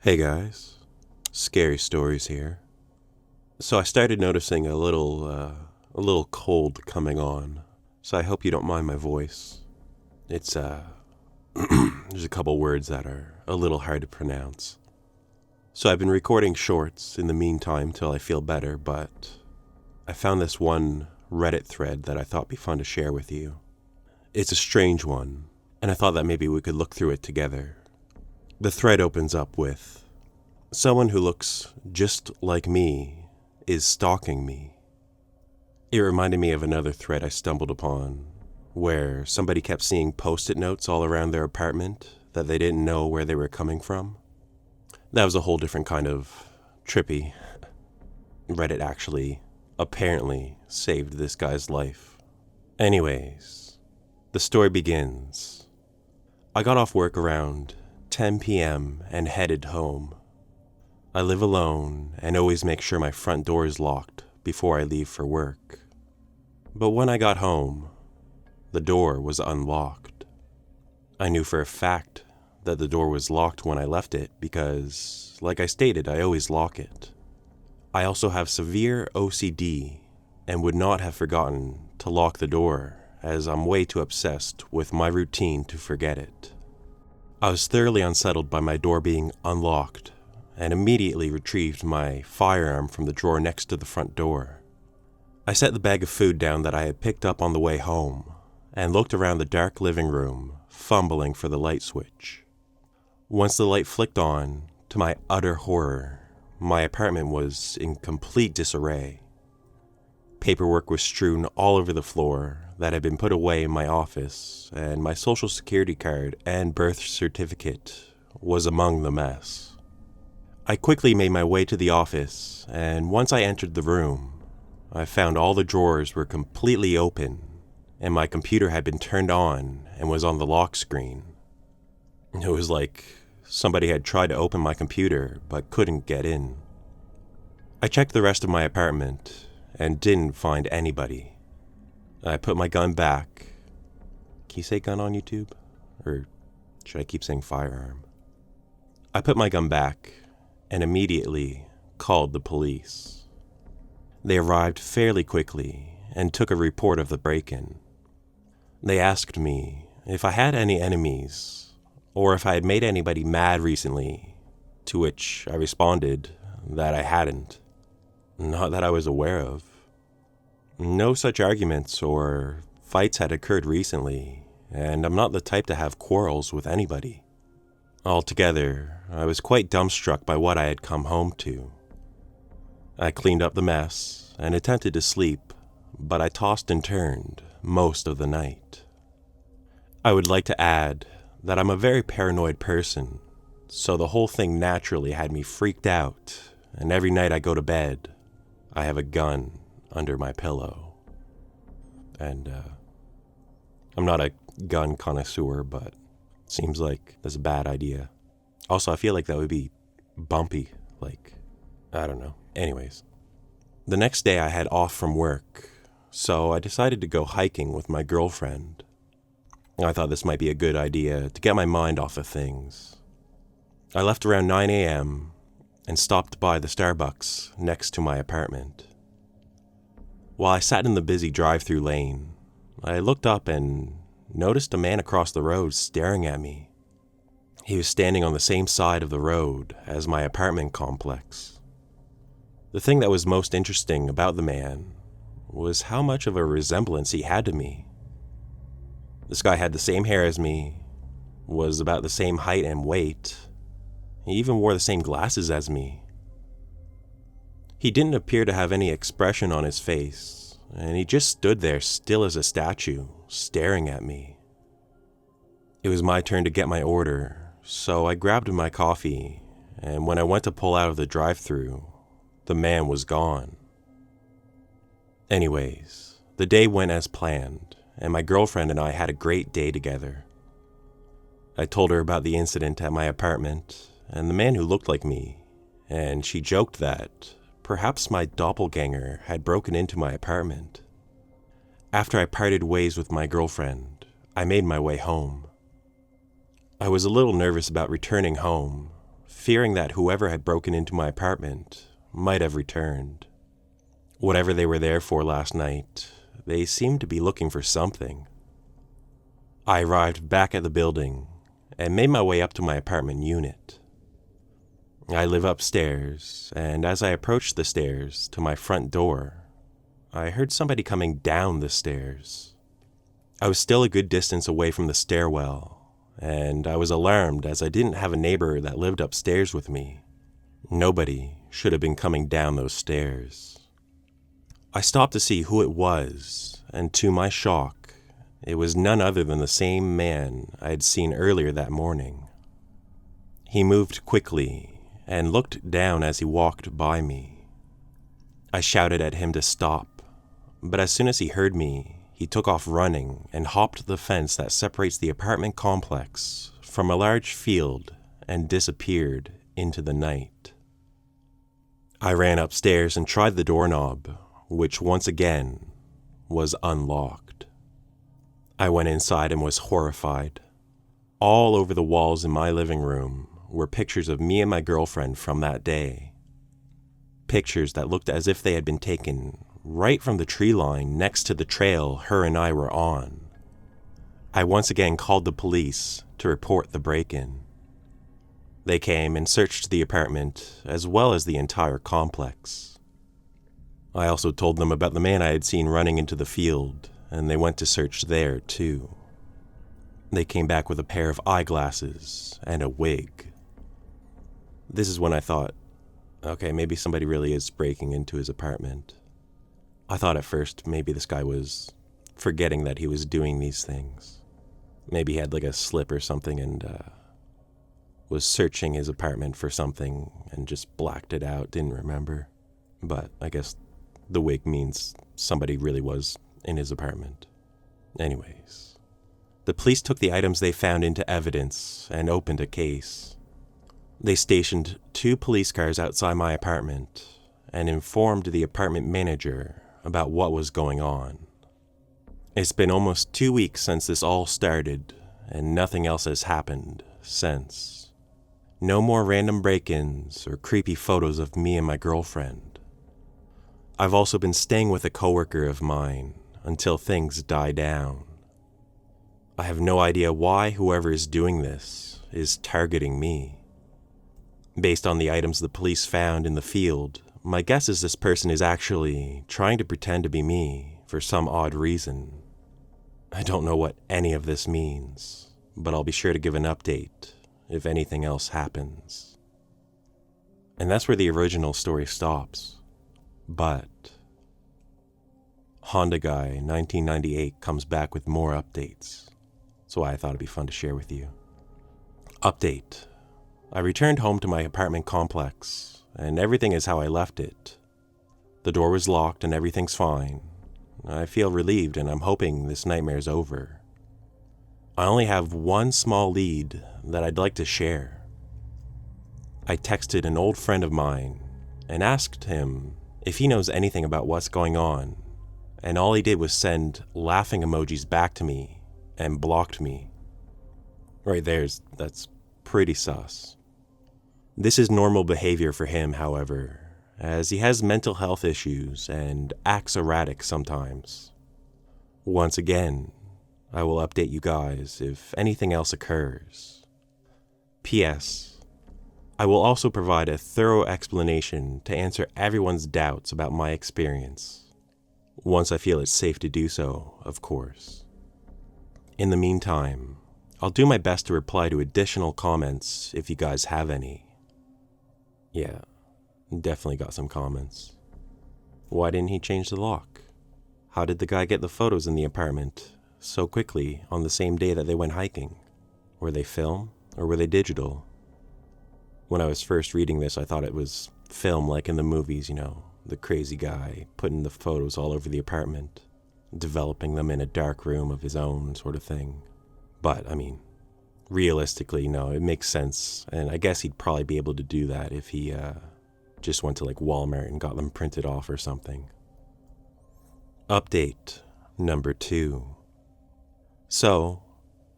Hey guys, scary stories here. So I started noticing a little cold coming on. So I hope you don't mind my voice. It's there's a couple words that are a little hard to pronounce. So I've been recording shorts in the meantime till I feel better, but I found this one Reddit thread that I thought would be fun to share with you. It's a strange one, and I thought that maybe we could look through it together. The thread opens up with, "Someone who looks just like me is stalking me." It reminded me of another thread I stumbled upon, where somebody kept seeing post-it notes all around their apartment that they didn't know where they were coming from. That was a whole different kind of trippy. Reddit actually, apparently, saved this guy's life. Anyways, the story begins. I got off work around 10 p.m. and headed home. I live alone and always make sure my front door is locked before I leave for work. But when I got home, the door was unlocked. I knew for a fact that the door was locked when I left it because, like I stated, I always lock it. I also have severe OCD and would not have forgotten to lock the door as I'm way too obsessed with my routine to forget it. I was thoroughly unsettled by my door being unlocked and immediately retrieved my firearm from the drawer next to the front door. I set the bag of food down that I had picked up on the way home and looked around the dark living room, fumbling for the light switch. Once the light flicked on, to my utter horror, my apartment was in complete disarray. Paperwork was strewn all over the floor that had been put away in my office, and my social security card and birth certificate was among the mess. I quickly made my way to the office, and once I entered the room, I found all the drawers were completely open, and my computer had been turned on and was on the lock screen. It was like somebody had tried to open my computer but couldn't get in. I checked the rest of my apartment and didn't find anybody. I put my gun back. Can you say gun on YouTube? Or should I keep saying firearm? I put my gun back and immediately called the police. They arrived fairly quickly and took a report of the break-in. They asked me if I had any enemies or if I had made anybody mad recently, to which I responded that I hadn't. Not that I was aware of. No such arguments or fights had occurred recently, and I'm not the type to have quarrels with anybody. Altogether, I was quite dumbstruck by what I had come home to. I cleaned up the mess and attempted to sleep, but I tossed and turned most of the night. I would like to add that I'm a very paranoid person, so the whole thing naturally had me freaked out, and every night I go to bed, I have a gun under my pillow. And I'm not a gun connoisseur, but it seems like that's a bad idea. Also, I feel like that would be bumpy, I don't know. Anyways, the next day I had off from work, so I decided to go hiking with my girlfriend. I thought this might be a good idea to get my mind off of things. I left around 9 a.m. and stopped by the Starbucks next to my apartment. While I sat in the busy drive-through lane, I looked up and noticed a man across the road staring at me. He was standing on the same side of the road as my apartment complex. The thing that was most interesting about the man was how much of a resemblance he had to me. This guy had the same hair as me, was about the same height and weight. He even wore the same glasses as me. He didn't appear to have any expression on his face, and he just stood there still as a statue, staring at me. It was my turn to get my order, so I grabbed my coffee, and when I went to pull out of the drive-thru, the man was gone. Anyways, the day went as planned, and my girlfriend and I had a great day together. I told her about the incident at my apartment and the man who looked like me, and she joked that perhaps my doppelganger had broken into my apartment. After I parted ways with my girlfriend, I made my way home. I was a little nervous about returning home, fearing that whoever had broken into my apartment might have returned. Whatever they were there for last night, they seemed to be looking for something. I arrived back at the building and made my way up to my apartment unit. I live upstairs, and as I approached the stairs to my front door, I heard somebody coming down the stairs. I was still a good distance away from the stairwell, and I was alarmed as I didn't have a neighbor that lived upstairs with me. Nobody should have been coming down those stairs. I stopped to see who it was, and to my shock, it was none other than the same man I had seen earlier that morning. He moved quickly and looked down as he walked by me. I shouted at him to stop, but as soon as he heard me, he took off running and hopped the fence that separates the apartment complex from a large field and disappeared into the night. I ran upstairs and tried the doorknob, which once again was unlocked. I went inside and was horrified. All over the walls in my living room were pictures of me and my girlfriend from that day. Pictures that looked as if they had been taken right from the tree line next to the trail her and I were on. I once again called the police to report the break-in. They came and searched the apartment as well as the entire complex. I also told them about the man I had seen running into the field, and they went to search there too. They came back with a pair of eyeglasses and a wig. This is when I thought, okay, maybe somebody really is breaking into his apartment. I thought at first maybe this guy was forgetting that he was doing these things. Maybe he had like a slip or something and was searching his apartment for something and just blacked it out, didn't remember. But I guess the wig means somebody really was in his apartment. Anyways, the police took the items they found into evidence and opened a case. They stationed 2 police cars outside my apartment and informed the apartment manager about what was going on. It's been almost 2 weeks since this all started, and nothing else has happened since. No more random break-ins or creepy photos of me and my girlfriend. I've also been staying with a coworker of mine until things die down. I have no idea why whoever is doing this is targeting me. Based on the items the police found in the field, my guess is this person is actually trying to pretend to be me for some odd reason. I don't know what any of this means, but I'll be sure to give an update if anything else happens. And that's where the original story stops. But Honda Guy 1998 comes back with more updates, so I thought it'd be fun to share with you. Update. I returned home to my apartment complex, and everything is how I left it. The door was locked and everything's fine. I feel relieved and I'm hoping this nightmare's over. I only have one small lead that I'd like to share. I texted an old friend of mine and asked him if he knows anything about what's going on, and all he did was send laughing emojis back to me and blocked me. Right that's pretty sus. This is normal behavior for him, however, as he has mental health issues and acts erratic sometimes. Once again, I will update you guys if anything else occurs. P.S. I will also provide a thorough explanation to answer everyone's doubts about my experience, once I feel it's safe to do so, of course. In the meantime, I'll do my best to reply to additional comments if you guys have any. Yeah, definitely got some comments. Why didn't he change the lock? How did the guy get the photos in the apartment so quickly on the same day that they went hiking? Were they film or were they digital? When I was first reading this, I thought it was film like in the movies, the crazy guy putting the photos all over the apartment, developing them in a dark room of his own sort of thing. But, realistically, no, it makes sense, and I guess he'd probably be able to do that if he just went to Walmart and got them printed off or something. Update number 2. So,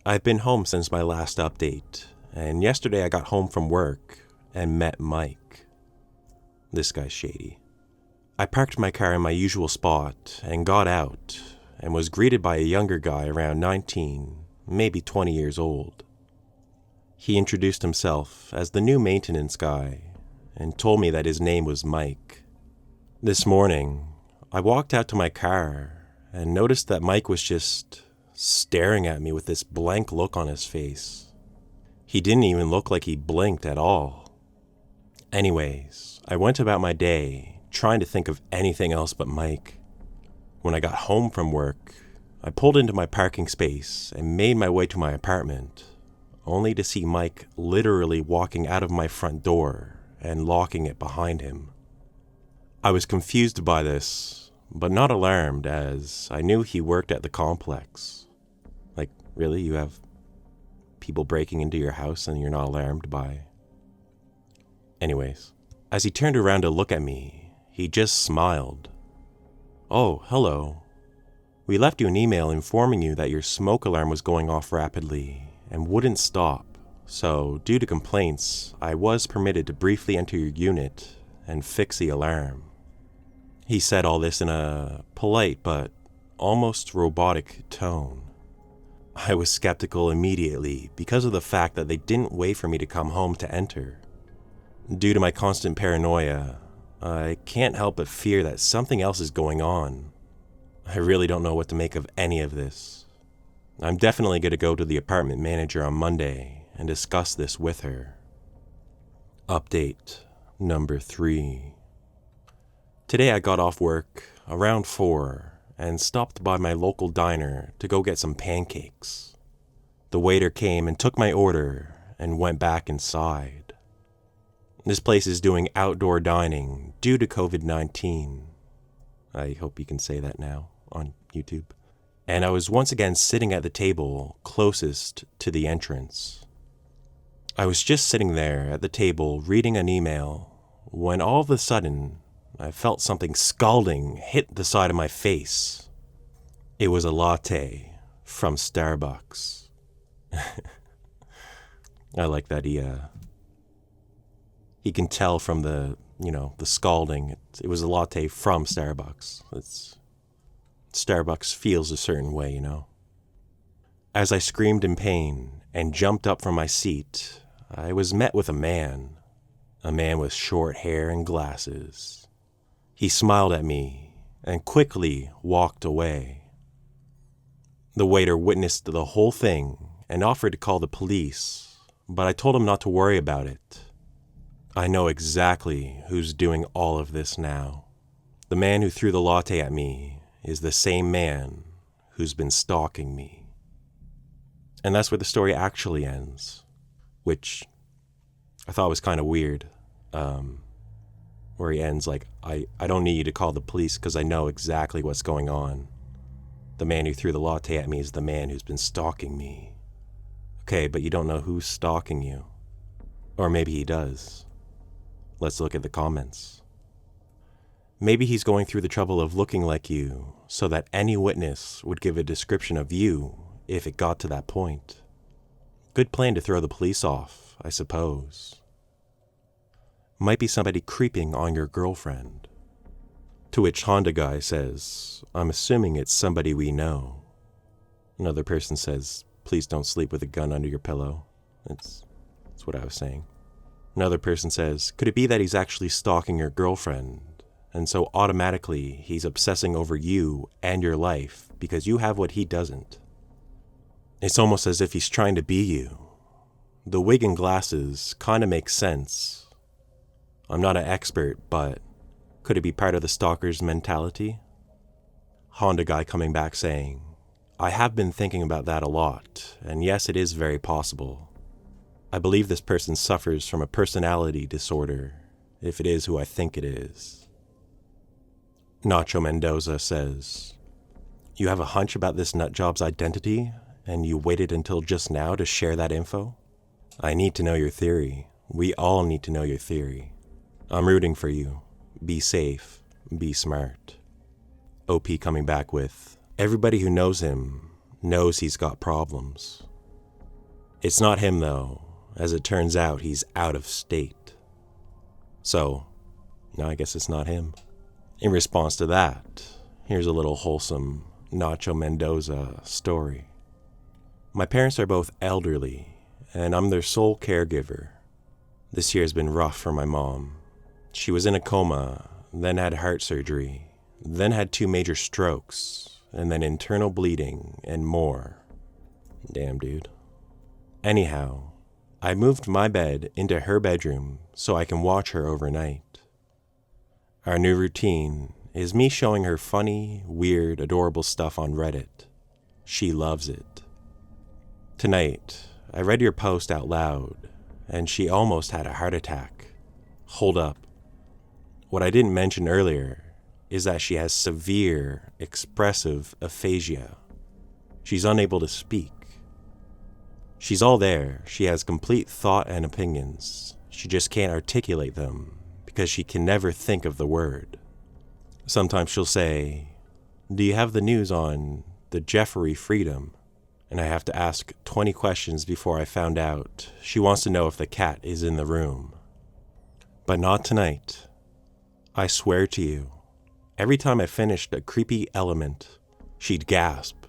I've been home since my last update, and yesterday I got home from work and met Mike. This guy's shady. I parked my car in my usual spot and got out and was greeted by a younger guy around 19, maybe 20 years old. He introduced himself as the new maintenance guy and told me that his name was Mike. This morning, I walked out to my car and noticed that Mike was just staring at me with this blank look on his face. He didn't even look like he blinked at all. Anyways, I went about my day trying to think of anything else but Mike. When I got home from work, I pulled into my parking space and made my way to my apartment, only to see Mike literally walking out of my front door and locking it behind him. I was confused by this, but not alarmed, as I knew he worked at the complex. Like, really? You have people breaking into your house and you're not alarmed by... Anyways, as he turned around to look at me, he just smiled. "Oh, hello. We left you an email informing you that your smoke alarm was going off rapidly and wouldn't stop, so due to complaints, I was permitted to briefly enter your unit and fix the alarm." He said all this in a polite but almost robotic tone. I was skeptical immediately because of the fact that they didn't wait for me to come home to enter. Due to my constant paranoia, I can't help but fear that something else is going on. I really don't know what to make of any of this. I'm definitely going to go to the apartment manager on Monday and discuss this with her. Update number 3. Today I got off work around 4 and stopped by my local diner to go get some pancakes. The waiter came and took my order and went back inside. This place is doing outdoor dining due to COVID-19. I hope you can say that now on YouTube. And I was once again sitting at the table closest to the entrance. I was just sitting there at the table reading an email when all of a sudden I felt something scalding hit the side of my face. It was a latte from Starbucks. I like that he can tell from the scalding. It was a latte from Starbucks. Starbucks feels a certain way, you know. As I screamed in pain and jumped up from my seat, I was met with a man with short hair and glasses. He smiled at me and quickly walked away. The waiter witnessed the whole thing and offered to call the police, but I told him not to worry about it. I know exactly who's doing all of this now. The man who threw the latte at me is the same man who's been stalking me. And that's where the story actually ends, which I thought was kind of weird, where he ends like, I don't need you to call the police because I know exactly what's going on. The man who threw the latte at me is the man who's been stalking me. Okay, but you don't know who's stalking you. Or maybe he does. Let's look at the comments. Maybe he's going through the trouble of looking like you so that any witness would give a description of you if it got to that point. Good plan to throw the police off, I suppose. Might be somebody creeping on your girlfriend. To which Honda guy says, "I'm assuming it's somebody we know." Another person says, "Please don't sleep with a gun under your pillow." That's what I was saying. Another person says, "Could it be that he's actually stalking your girlfriend, and so automatically he's obsessing over you and your life because you have what he doesn't? It's almost as if he's trying to be you." The wig and glasses kind of make sense. I'm not an expert, but could it be part of the stalker's mentality? Honda guy coming back saying, "I have been thinking about that a lot, and yes, it is very possible. I believe this person suffers from a personality disorder, if it is who I think it is." Nacho Mendoza says, "You have a hunch about this nutjob's identity, and you waited until just now to share that info? I need to know your theory. We all need to know your theory. I'm rooting for you. Be safe. Be smart." OP coming back with, "Everybody who knows him knows he's got problems. It's not him though. As it turns out, he's out of state." So, no, I guess it's not him. In response to that, here's a little wholesome Nacho Mendoza story. My parents are both elderly, and I'm their sole caregiver. This year has been rough for my mom. She was in a coma, then had heart surgery, then had 2 major strokes, and then internal bleeding and more. Damn, dude. Anyhow, I moved my bed into her bedroom so I can watch her overnight. Our new routine is me showing her funny, weird, adorable stuff on Reddit. She loves it. Tonight, I read your post out loud, and she almost had a heart attack. Hold up. What I didn't mention earlier is that she has severe, expressive aphasia. She's unable to speak. She's all there. She has complete thought and opinions. She just can't articulate them because she can never think of the word. Sometimes she'll say, "Do you have the news on the Jeffrey Freedom?" And I have to ask 20 questions before I found out she wants to know if the cat is in the room. But not tonight. I swear to you, every time I finished a creepy element, she'd gasp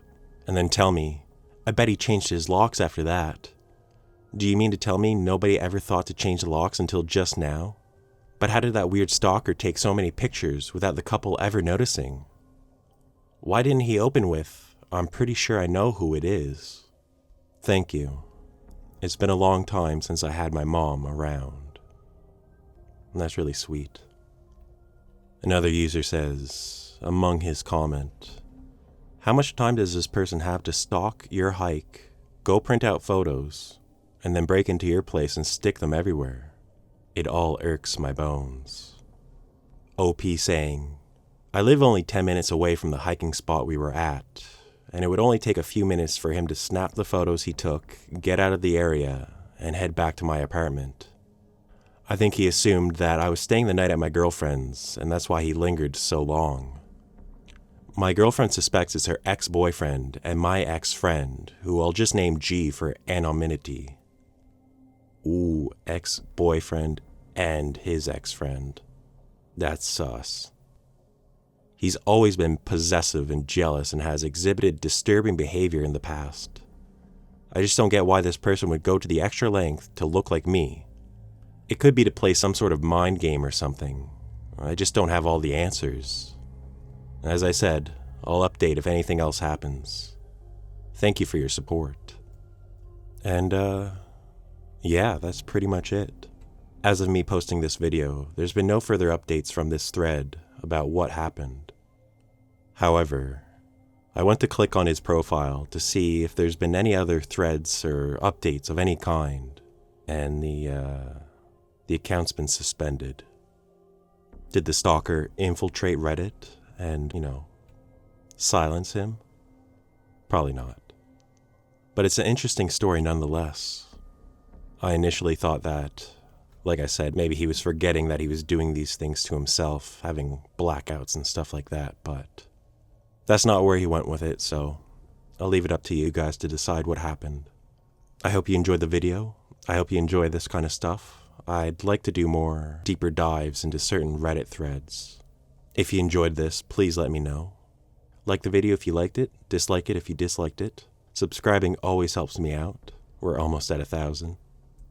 and then tell me, "I bet he changed his locks after that." Do you mean to tell me nobody ever thought to change the locks until just now? But how did that weird stalker take so many pictures without the couple ever noticing? Why didn't he open with, "I'm pretty sure I know who it is"? Thank you. It's been a long time since I had my mom around. And that's really sweet. Another user says, among his comment, "How much time does this person have to stalk your hike, go print out photos, and then break into your place and stick them everywhere? It all irks my bones." OP saying, "I live only 10 minutes away from the hiking spot we were at, and it would only take a few minutes for him to snap the photos he took, get out of the area, and head back to my apartment. I think he assumed that I was staying the night at my girlfriend's, and that's why he lingered so long. My girlfriend suspects it's her ex-boyfriend and my ex-friend, who I'll just name G for anonymity." Ooh, ex-boyfriend and his ex-friend. That's sus. He's always been possessive and jealous and has exhibited disturbing behavior in the past. I just don't get why this person would go to the extra length to look like me. It could be to play some sort of mind game or something. I just don't have all the answers. As I said, I'll update if anything else happens. Thank you for your support. And, yeah, that's pretty much it. As of me posting this video, there's been no further updates from this thread about what happened. However, I went to click on his profile to see if there's been any other threads or updates of any kind, and the account's been suspended. Did the stalker infiltrate Reddit and, silence him? Probably not. But it's an interesting story nonetheless. I initially thought that, like I said, maybe he was forgetting that he was doing these things to himself, having blackouts and stuff like that, but that's not where he went with it, so I'll leave it up to you guys to decide what happened. I hope you enjoyed the video. I hope you enjoy this kind of stuff. I'd like to do more deeper dives into certain Reddit threads. If you enjoyed this, please let me know. Like the video if you liked it, dislike it if you disliked it. Subscribing always helps me out. We're almost at 1,000.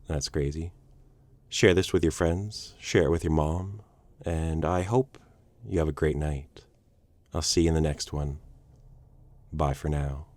That's crazy. Share this with your friends, share it with your mom, and I hope you have a great night. I'll see you in the next one. Bye for now.